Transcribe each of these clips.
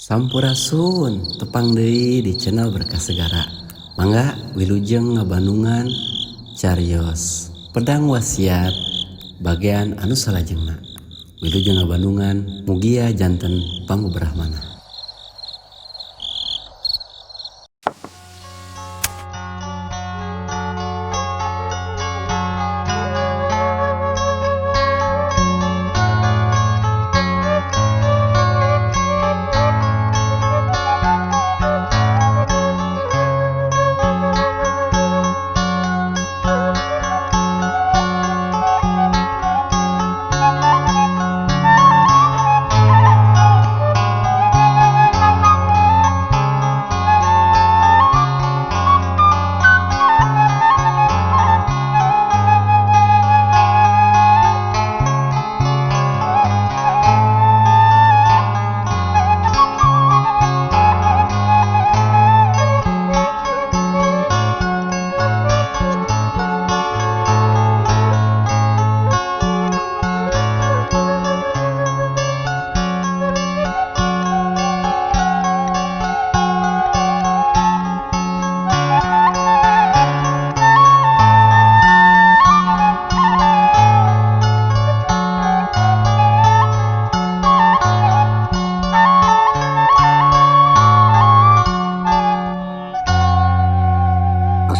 Sampurasun tepang deui di channel Berkah Segara. Mangga wilujeng ngabandungan carios pedang wasiat bagian anu salajengna. Wilujeng ngabandungan mugia janten pangguberahmana.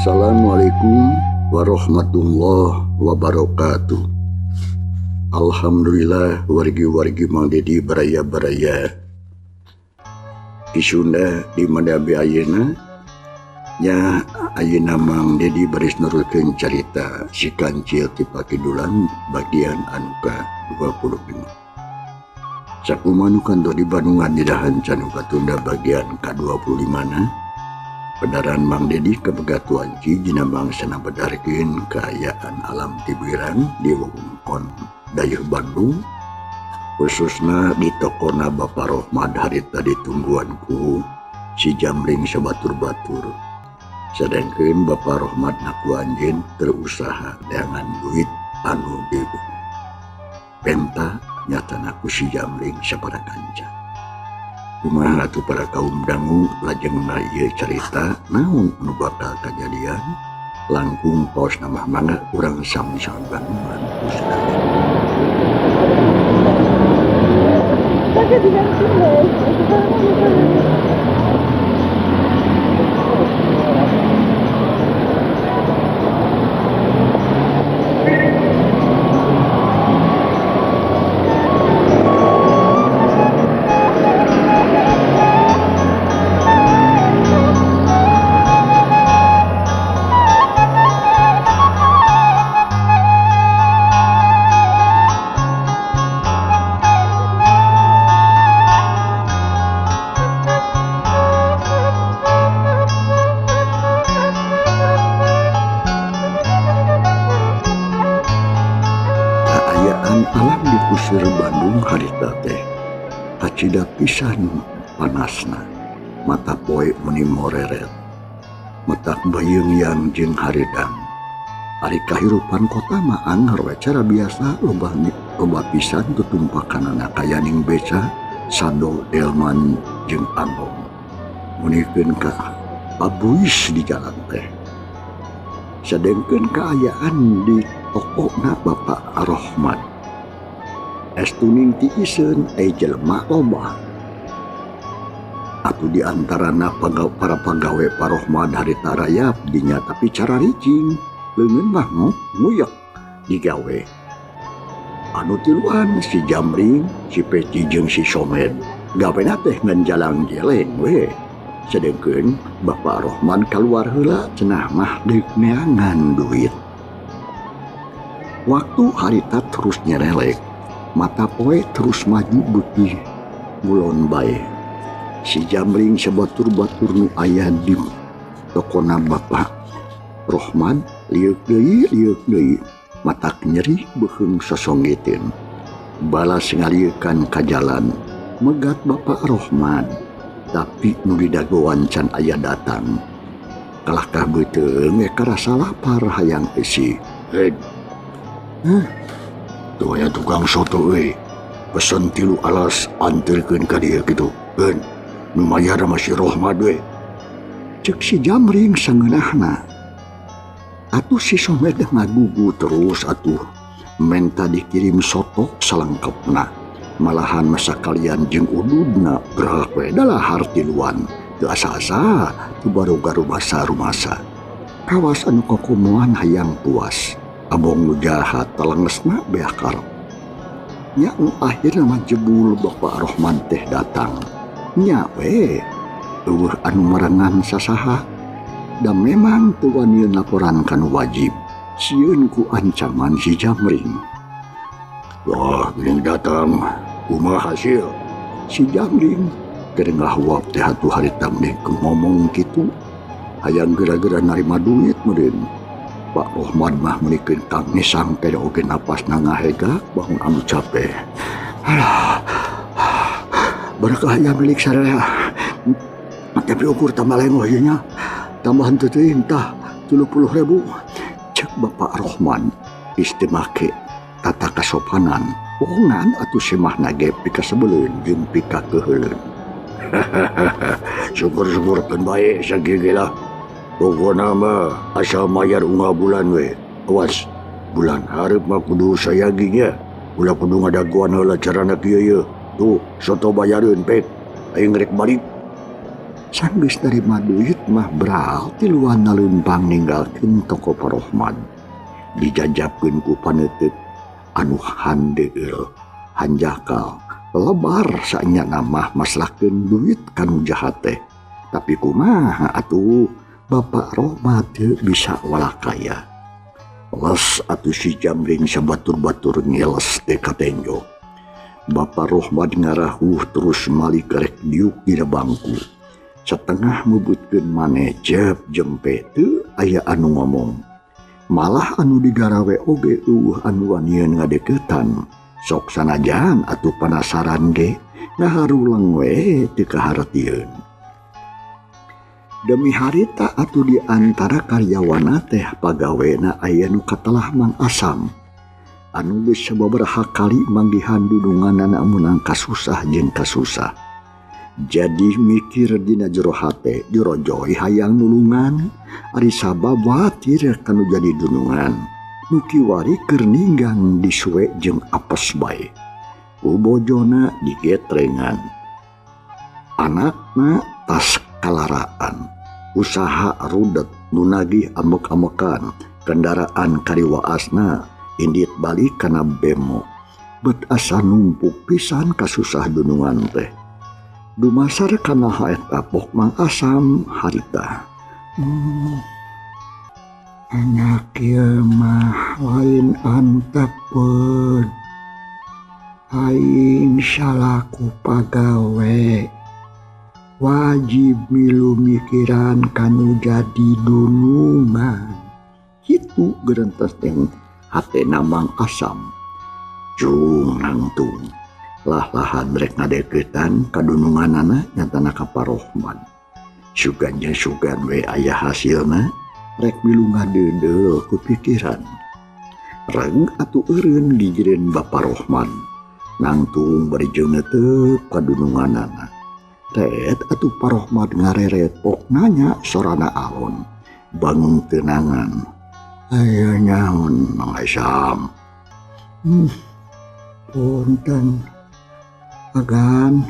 Assalamualaikum warahmatullahi wabarakatuh. Alhamdulillah wargi-wargi Mang Dedi baraya-baraya isuna di madabi ayeuna nya ayeuna Mang Dedi baris nurulkeun carita si Kancil ti Pakidulan bagian anu ka-25. Sakumaha nu kantos di Bandungan Didahan Canu Katunda bagian ka-25 na Pedaran Mang Dedi kepegatuan dina bangsana bedarkeun kaayaan alam tibuiran di wewengkon dayeuh Bandung, khususna di tokona Bapak Rohmad harita ditungguan ku si Jamling sabatur-batur. Sedengkeun Bapak Rohmad naku anjeun terusaha dengan duit anu dipenta nyatana ku si Jamling sabaraha kanca. Kumaha atuh para kaum dangu lajengna ieu carita naon nu bakal kajadian langkung paos nama mangga urang sami-sami bandungan alam di kusir Bandung harita teh hacida pisan panasna, mata poe meni moreret, metak bayeung yang jeung haridang. Ari kahirupan kota mah anggar we cara biasa loba pisan tutumpakanana kayaning beca, sado, delman jeung andong. Munikeun ka pabuis di jalan teh. Sadengkeun kaayaan di tokona Bapak Rohmad. Estuning ti iseun jelema loba. Atuh di antarana para pagawe Pak Rohmad harita rayap dinya tapi cara ricing leungeun mah nguyek digawe. Anu tiluan si Jamring, si Peci jeung si Somed gawena teh ngan jalang jeleng we. Sedengkeun Bapak Rohmad kaluar heula cenah mah deuk neangan duit. Waktu harita terus nyerelek, mata poe terus maju beuki ngulon bae. Si Jamring sabatur-batur nu aya di tokona Bapak Rohmad liuk deui matak nyeri beuheung sosongiteun. Balas ngalieukan ka jalan megat Bapak Rohmad, tapi nu didagoan can aya datang. Kalah kah beuteung we karasa lapar hayang isi. Tuh aya tukang soto pesen 3 alas anterkeun ka dieu kitu. Lumayan sama si Rohmad we. Cek si Jamring sangeunahna. Atuh si Somed ngagugu terus atuh. Menta dikirim soto salengkepna. Malahan masa kalian jeung ududna gerak we dalahar tiluan. Teu asa-asa tu baru rumasa. Kawas anu kokumuan hayang puas. Abong nu jahat talengesna beakar. Nya nu akhirna mah jebul Bapak Rohman teh datang. Nya we eueuh anu marangan sasaha. Da memang teu wani laporan kanu wajib. Sieun ku ancaman si Jamring. Wah, geuning datang. Kumaha hasil? Si Jamring kerengah wap teh atuh harita mending ngomong kitu. Hayang gara-gara narima duit meureun. Pak Rohman mah menikeun Kang Nisang teh oge napasna ngahega bangun anu capek. Alah. Barakah aya milik sadaya. Tapi ukur tambah lengoh ieu nya. Tambahan teu teuing tah 30.000. Cek Bapak Rohman istimake tata kasopanan. Bohongan atuh semahna ge pika sebeleun jeung pika keuheuleun. Syukur-syukurkeun bae sagegelah. Pokona mah asal mayar unggah bulan we. Awas, bulan hareup mah kudu sayaginya. Ulah kudu ngadaguan heula carana kieu ye. Tuh, soto bayareun pek. Aing rek balik. Sanggeus narima duit mah beral tiluan naleumpang ninggalkeun toko Pak Rohman. Dijajabkeun ku paneuteup anu handeueul, hanjakal, lebar saenyana mah maslahkeun duit kanu jahat teh. Tapi kumaha atuh Bapak Rohman teu bisa walakaya. Les atuh si Jamring sabatur-batur ngeles teh katenjo. Bapak Rohman ngarahuh terus mali karek diuk dina bangku. Setengah mubutkeun maneh jep jempe teu aya anu ngomong. Malah anu digarawe oge anu wanieun ngadeuketan. Sok sanajan atuh panasaran ge ngaharuleng we teu kahartieun. Demi harita atuh di antara karyawana teh pagawena aya nu katelah Mang Asam. Anu geus sababaraha kali manggihan dudunganna munang kasusah jeung kasusah. Jadi mikir dina jero hate dirojoi hayang nulungan ari sabab watir kanu jadi dunungan nu kiwari keur ninggang disuwe jeung apes bae ku bojona digetrengan anakna tas kalaraan usaha rudet nu nagih ambek-ambekan kendaraan kariwaasna indit balik kana bemo bet asa numpuk pisan kasusah dunungan teh. Dumasar kana haet apok Mang Asam harita. Anak ieu mah lain antepeun. Aing salaku pagawe. Wajib milu mikiran kanu jadi dunungan. Kitu gerentas teh hatena Mang Asam. Jung nangtung. Lah-lahan rek ngadeuketan kadununganana nyatana ka Pak Rohman. Sugan jeung sugan we aya hasilna rek milu ngadeudeuh ku pikiran. Reng atuh eureun gigireun Bapak Rohman. Nangtung bari jeung neuteuk kadununganana. Ret atuh Pak Rohman ngareret pok nanya sorana alon. Bangun tenangan. Aya nyaon Mang Asam? Punten. Agan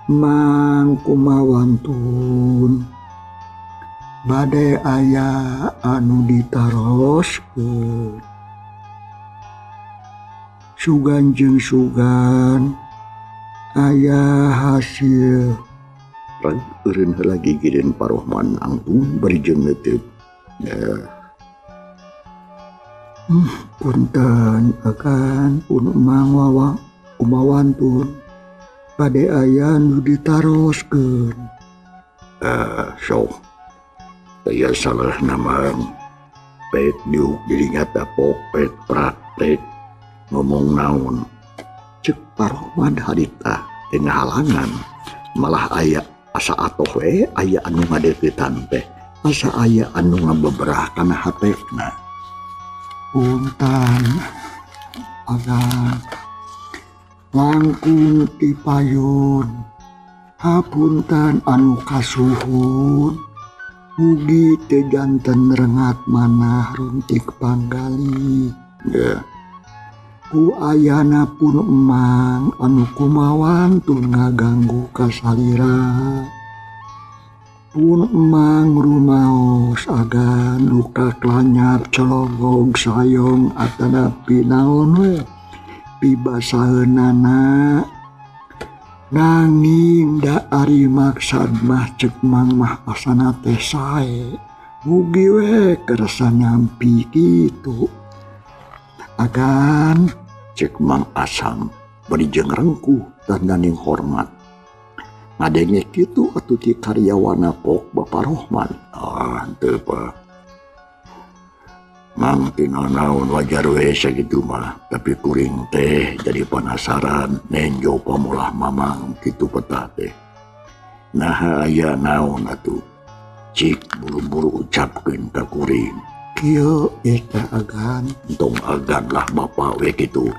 Mang kumawantun bade aya anu ditaroskeun sugan jeung sugan aya hasil. Eureun heula gigireun Pak Rohman angtung bari jeung neuteuk. Punten agan pun Mang kumawantun bade aya nu ditaroskeun. Sok aya salah namang pek diuk jadi ngata pok pek praktek ngomong naon cek Pak Rohman harita tengah halangan malah aya asa atoh we aya anu ngadeuketan teh asa aya anu ngabeberah kana hatena. Punten agan langkung ti payun Hapunten anu kasuhun, mugi teu janten rengat manah runtik panggali. Ku ayana pun emang anu kumawan tun ngaganggu kasalira. Pun emang rumaos agan luka klanyap celogog sayong atanapi naon we pibasaheunana. Nanging da ari maksad mah cek mang mah asana teh sae, mugi we kerasa nyampi kitu. Agan cek Mang Asam beri jeung rengkuh dandaning hormat. Ngadenge kitu atuh ti karyawana pok Bapak Rohman. Henteu Pak. Mang tina naon wajar we sakitu mah, tapi kuring teh jadi penasaran nenjo pamulah mamang kitu petah teh. Nah aya naon atuh? Cik buru-buru ucapkeun ka kuring. Kieu eta agan. Entong agan lah Bapak we kitu.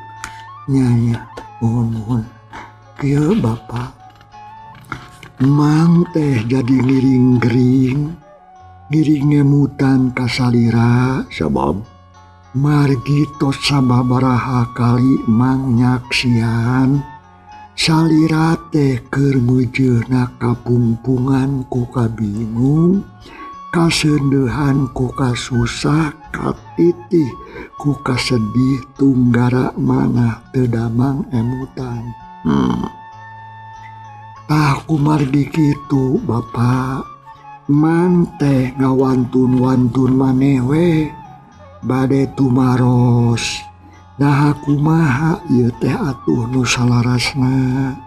Nya mohon. Kieu Bapak. Mang teh jadi ngiring-gering. Ngiring ngemutan kasalira sabab margi tos sababaraha kali mang nyaksian salira teh keur meujeuna kapungpungan ku kabingung, kasendeuhan ku kasusah, katitih ku kasedih tunggara manah teu damang emutan. Tah kumargi kitu Bapak, mang teh ngawantun-wantun maneh we bade tumaros. Nah kumaha ieu teh atuh nu salarasna?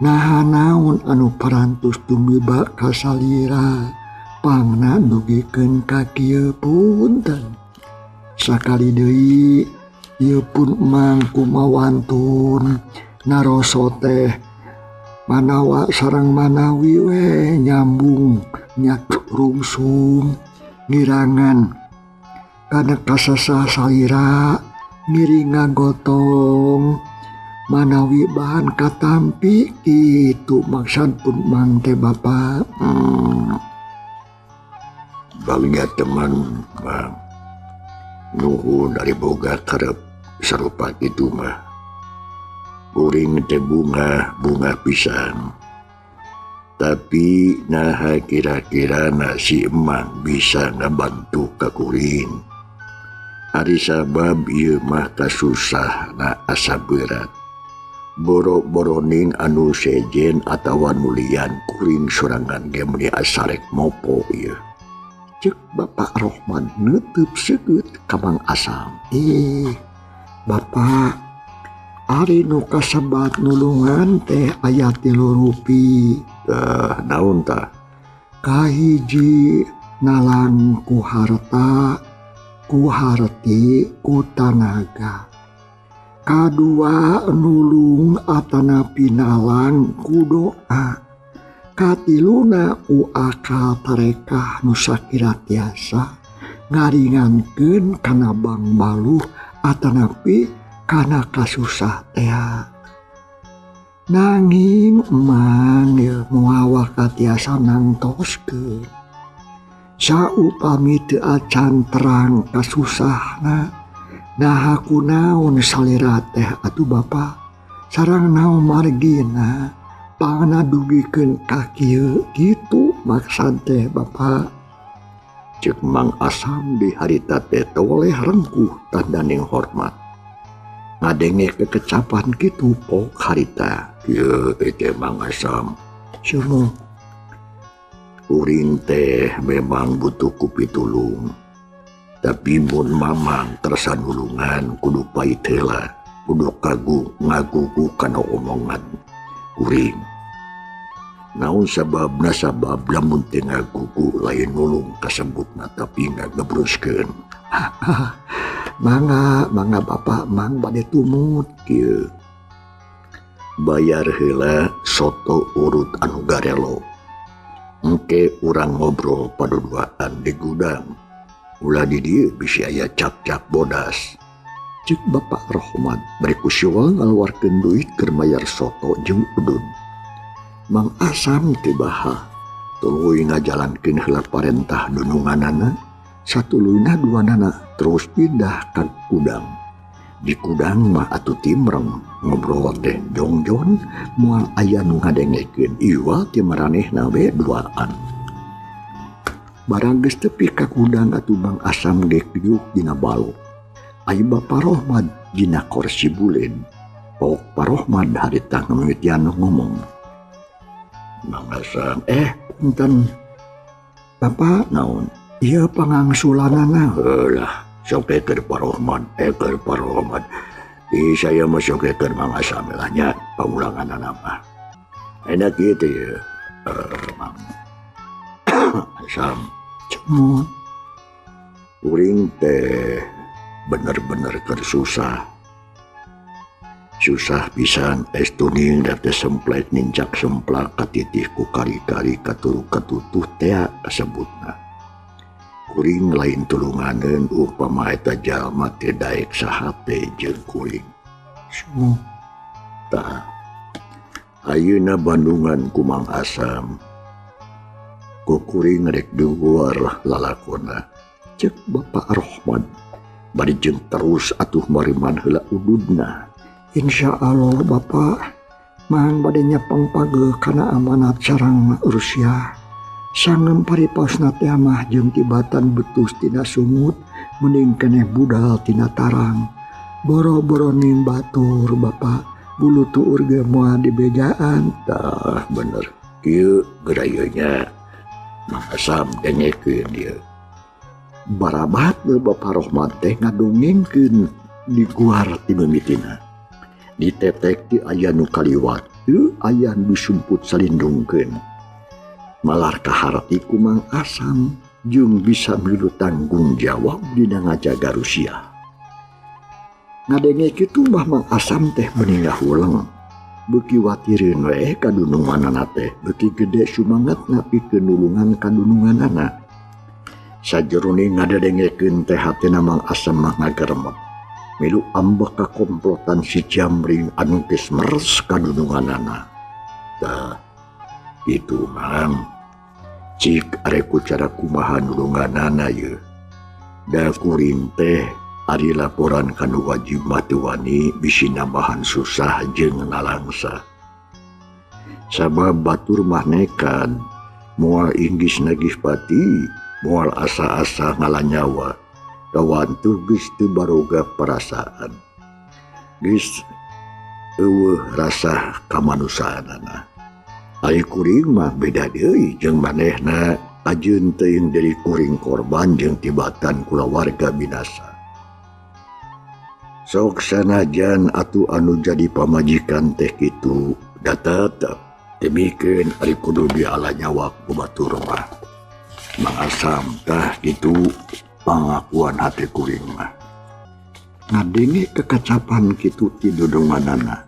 Naha naon anu parantos tumiba kasalira pangna dugikeun ka kieu punten. Sakali deui ieu pun mang kumawantun naroso teh manawa sareng manawi we nyambung nyak rungsum ngirangan kana kasasa salira ngiring ngagotong manawi bahan katampi itu maksud pun mang teh Bapak. Bagian teman Bang nuhun dari boga karep sarupa kitu mah. Kuring teh bunga pisan. Tapi nah kira-kira si emang bisa ngebantu ka kuring. Ari sabab ieu mah kasusah na asa berat. Boro-boroning anu sejen atawa nulian kuring sorangan ge meuli asarek mopo ieu. Cek Bapak Rohman neuteub seukeut ka Mang Asam. Bapak, ari nu kasebat nulungan teh aya 3 rupi. Naon tah? Kahiji nalang ku harta, ku harti, ku tanaga. Kadua nulung atanapi nalang ku doa. Katiluna ku akal tarekah nu sakira tiasa ngaringankeun kana bang baluh atanapi kana kasusah teh. Nanging emang muawah katiasa nangtoskeun. Saupami teu acan terang kasusahna, nah aku naon salira teh atuh Bapak, sareng naon margina pangna dugikeun ka kieu kitu maksud teh Bapak. Cek Mang Asam di harita teh toleh rengkuh tandaning hormat. Ngadenge kekecapan kitu pok harita. Ieu teh Mang Asam. Sumo. Kuring teh memang butuh ku pitulung. Tapi mun mamang terasa nulungan kudu pait heula, kudu ngagugu kana omongan kuring. Naon sababna sabab lamun teu ngagugu lain nulung kasebutna tapi ngagebruskeun. Mangga Bapak mang bade tumut kieu. Bayar heula soto urut anu garelo. Engke urang ngobrol paduduaan di gudang. Ulah di dieu bisi aya cap-cap bodas. Cek Bapak Rohman bari ku siwal ngaluarkeun duit keur mayar soto jeung udun. Mang Asam tibaha tuluy ngajalankeun heula parentah dununganana. Satuluyna duanana terus pindah ka Kudang. Di Kudang mah atuh timreng ngobrol teh jongjon moal aya nu ngadengekeun iwa ti maranehna we duaan. Barang geus tepi ka Kudang atuh Mang Asam ge piuk dina balo. Ai Bapa Rohmad dina kursi bulen. Pok Pak Rohmad harita ngamitian ngomong. Mang Asam, punten. Bapak naon? Ieu pangangsulanana heulah. Sok keur Pak Rohmad, keur Pak Rohmad. Di saya mah sok keur Mang Asam lah nya paulanganana mah. Enak kitu ya. Mang Asam. Cuma kuring teh bener-bener keur susah. Susah pisan estuning date semplek nincak semplak katitih ku kari-kari katuru katutuh teh kasebutna. Kuring lain tulunganeun upama eta jalma teh daek saha teh jeung kuring. Tah. Ayeuna Bandungan ku Mang Asam. Ku kuring rek dueur lalakonna. Ceuk Bapak Rohmad. Bari jeung terus atuh mariman heula ududna. Insya Allah Bapak mang bade nyepeng page kana amanat sareng Rusia. Sangem paripasna teh mah jeung tibatan betus tina sumut mending keneh budal tina tarang. Boro-boro ning batur Bapak bulu tuur ge moal dibejaan. Tah bener kieu gerayeuna Mang Asam dengekeun dieu. Barabat Bapak Rohmad teh ngadongengkeun di guar ti mimitina. Ditetek ti aya nu kaliwat teu aya nu disumput salindungkeun. Malar kaharti ku Mang Asam jeung bisa milu tanggung jawab dina ngajaga Rusia. Ngadenge kitu mah Mang Asam teh meningah uleng. Beuki watireun we kadununganana teh, beuki gede sumangetna pikeun nulungan kadununganana. Sajeroning ngadengekeun teh hatina Mang Asam mah ngageremet. Milu ambek kakomplotan si Jamring anu geus meres kadununganana. Tah itu Mang. Cik areku cara kumaha nulunganana ye. Da kuring teh ari laporan kanu wajib mati wani bisi nambahan susah jeung nalangsa. Sabab batur mah nekat moal inggis nagih pati moal asa-asa ngalanyawa. Kawantu geus teu baroga perasaan. Geus eueuh rasa kamanusaanana. Ari kuring mah beda deui jeung manehna ajeun teuing dari kuring korban jeung tibatan kulawarga binasa. Sok sanajan atuh anu jadi pamajikan teh kitu da tetep demikeun ari kudu diala nyawa ku batur mah. Mang Asam tah kitu pangakuan hati kuring mah. Ngadenge kekacapan kitu ti dudunganana.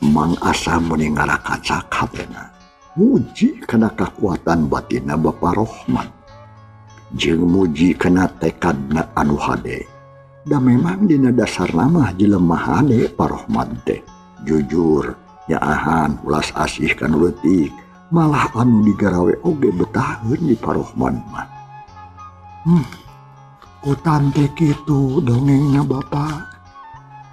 Mang Asam meni ngarakacak hatena. Muji kana kakuatan batinna Bapa Rohmad. Jeung muji kana tekadna anu hade. Da memang dina dasarna mah jelema hade Pak Rohmad teh. Jujur, nyaahan, ulas asih kanu leutik, malah anu digarawe oge betaheun di Pak Rohmad mah. Kutan teh kitu dongengna Bapak.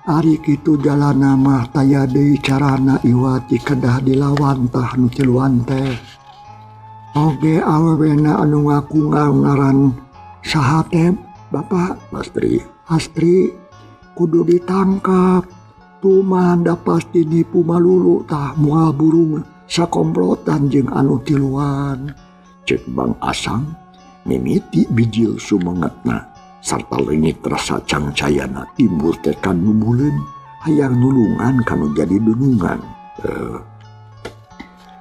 Ari kitu jalana mah taya deui carana iwati kedah dilawan tah nu tiluan teh. Oge awewena anu ngaku ngaran saha teh Bapak? Astri kudu ditangkap. Tumanda pasti nipu malulu tah moal burung sakomplotan jeung anu tiluan. Cek Mang Asam mimiti bijil sumangetna. Sarta leungit rasa cangcayana timbul teh kanu buleun hayang nulungan kanu jadi dunungan.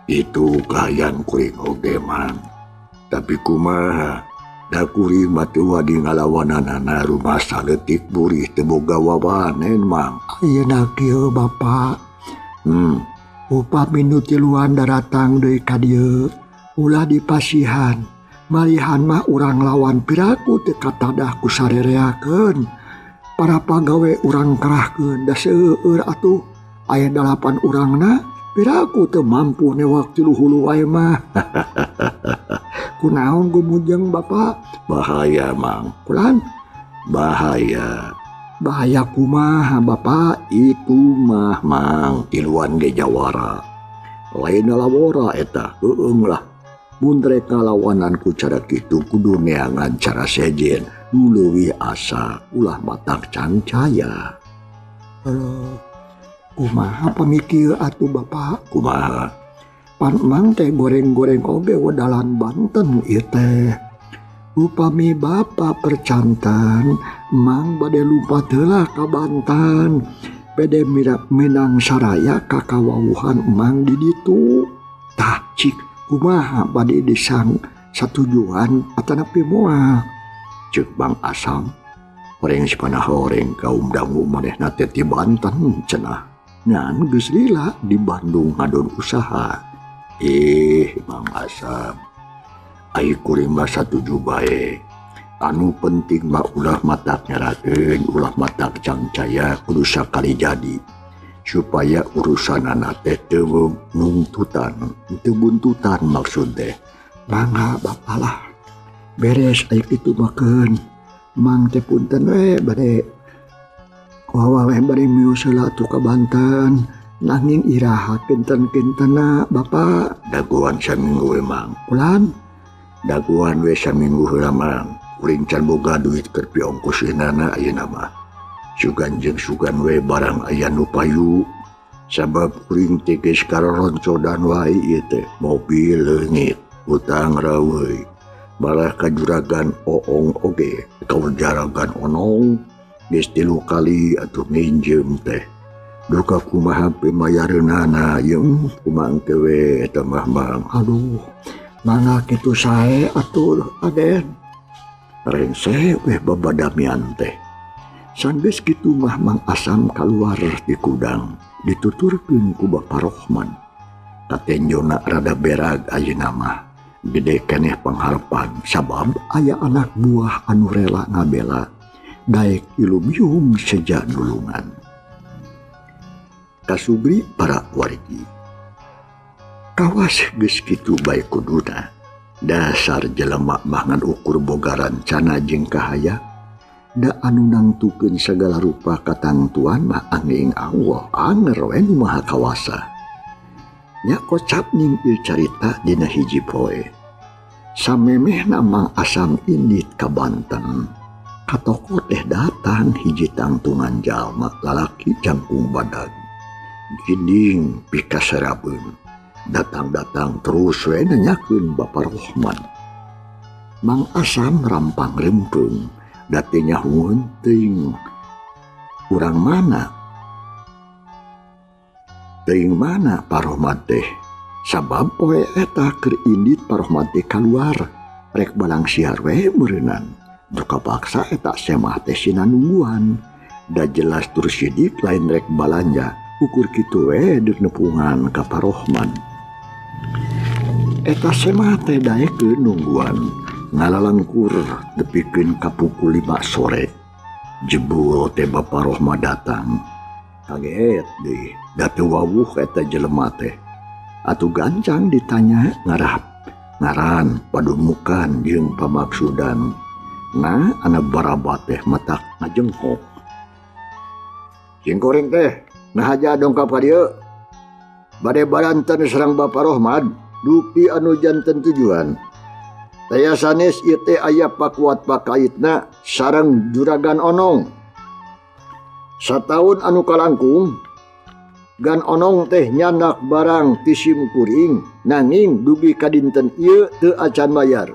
Itu kahayang kuring oge man. Tapi kumaha da kuring mah teu wadi ngalawananana rumah saleutik burih teu boga wawanen Mang. Ayeuna kieu Bapak. Upami nu tiluan daratang deui ka dieu ulah dipasihan. Malihan mah urang lawan piraku teu katadah ku sarereakeun. Para pagawe urang kerahkeun da seueur atuh aya 8 urangna Piraku teu mampu newak tilu hulu wae mah. Kunaon gumujeng Bapak? Bahaya Mang. Kulan? Bahaya. Bahaya kumaha Bapak? Itu mah Mang tiluan ge jawara. Lain lawora eta, heueung lah. Mun rek ngalawanan ku cara kitu kudu neangan cara sejen, nu leuwih asa ulah matak cancaya. Kumaha pamikir atuh Bapak? Kumaha? Pan Mang teh goreng-goreng oge wedalan Banten ieu teh. Upami Bapak percantan, Mang bade lupa teulah ka Banten. Bade menang saraya ka kawawuhan Mang di ditu. Tah cik kumaha bade disang satujuan atanapi moal. Ceuk Bang Asam, horeng sipana horeng kaum dangu manehna teh ti Banten cenah. Ngan geus lila di Bandung ngadon usaha. Bang Asam, ai kuring mah satuju bae. Anu penting mah ulah matak nyarakeun, ulah matak cangcaya kudu sakali jadi. Supaya urusanana teh teu nungtutan, teu buntutan maksud teh. Mangga Bapak lah. Beres aya kitu makeun. Mang teh punten we bade wawawe bade mios heula atuh ka Banten. Nanging iraha kenten-kentena Bapak. Daguan saminggu we Mang. Ulan? Daguan we saminggu heula Mang. Kuring can boga duit keur piongkosinana ayeuna mah. Sugan jeung sugan we barang aya nu payu. Sabab kuring teh geus karoroncodan wae ieu teh. Mobil leungit, utang raweuy. Malah ka juragan Oong oge, ka juragan Onong geus 3 kali atuh minjem teh. Duka kumaha pemayareunana yeung kumaha engke we eta mah Mang. Aduh, mangga kitu sae atuh Aden. Rengse we babadamian teh. Sanggeus kitu mah Mang Asam kaluar di gudang, dituturkeun ku Bapak Rohman. Katenjona rada berag ayeuna mah. Gede keneh pangharepan sabab aya anak buah anu rela ngabela daek ilubium seja nulungan. Kasubri para wargi. Kawas geus kitu bae kuduna. Dasar jelema mah ngan ukur boga rancana jeung kahaya. Da anu nangtukeun sagala rupa katangtuan mah anging Allah anger we nu maha kawasa. Nya kocap ning ieu carita dina hiji poe. Samemehna Mang Asam indit ka Banten. Katoko teh datang hiji tangtungan jalma lalaki jangkung badag. Ginding pikaserabeun. Datang-datang terus we nanyakeun Bapak Rohman. Mang Asam rampang rempeng, date nyahueun teuing. Urang mana? Teuing mana Pak Rohman teh? Sabab poe eta keur indit Pak Rohman teh kaluar, rek balang siar we meureunnan. Duka paksa eta semah teh sinanungguan. Da jelas terus sidik lain rek balanja, ukur kitu we deuk nepungan ka Pak Rohman. Eta semah teh daekeun nungguan ngalalangkur tepikeun ka pukul 5 sore. Jebul teh Bapak Rohman datang. Kaget deui, da teu wawuh eta jelema teh. Atuh gancang ditanya ngarap, ngaran, padumukan jeung pamaksudan. Nah, anu barabat teh matak ngajengkok. Cingkuring teh, nahaja dongkap ka dieu. Bade baranten sareng Bapak Rohman, dupi anu janten tujuan. Taya sanes ieu teh aya pakuat pakaitna sareng juragan Onong. Sataun anu kalangkung, gan Onong teh nyandak barang ti simkuring, nanging dugi ka dinten ieu teu acan bayar.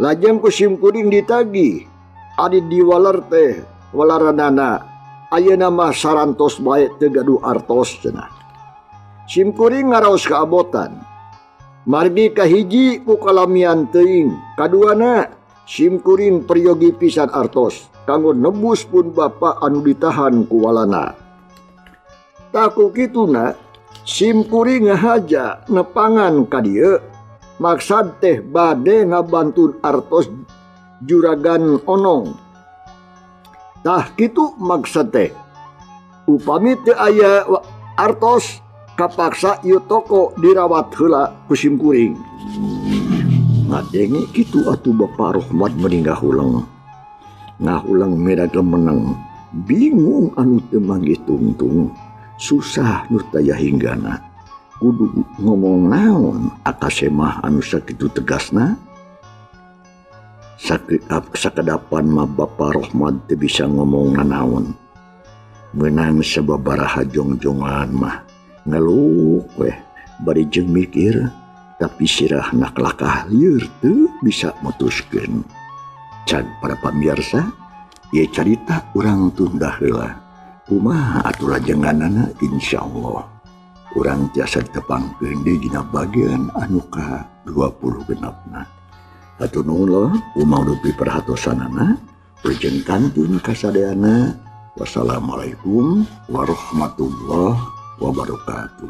Lajeng ku simkuring ditagih, adi diwaler teh walaranana, ayeuna mah sarantos bae teu gaduh artos cenah. Simkuring ngaraos ka abotan. Margi ka hiji ku kalamian teuing, kaduana simkuring peryogi pisan artos kanggo nebus pun bapa anu ditahan ku walana. Taku kituna simkuring ngahaja nepangan ka dieu, maksad teh bade ngabantun artos juragan Onong. Tah kitu maksud teh. Upami teu aya artos kapaksa ieu toko dirawat heula ku simkuring. Ngadenge kitu atuh Bapak Rohmat meninggal hulang. Ngahulang mereka menang. Bingung anu teu manggih tungtung. Susah nu taya hinggana. Kudu ngomong naon atase mah anu sakitu tegasna. Sakedapan mah Bapak Rohmat teu bisa ngomong nanaon. Menang sababaraha jongjongan mah ngeluh weh bari jeung mikir tapi sirahna kelakah lieur teu bisa mutuskeun. Can para pamirsa, ieu carita urang tunda heula. Kumaha atuh lajenganana insyaallah. Urang tiasa ditepangkeun deui dina bagian anu ka-20 genepna. Hatur nuhun umarupi perhatosanana, urang kantun kasadeana. Wassalamualaikum warahmatullahi wabarakatuh.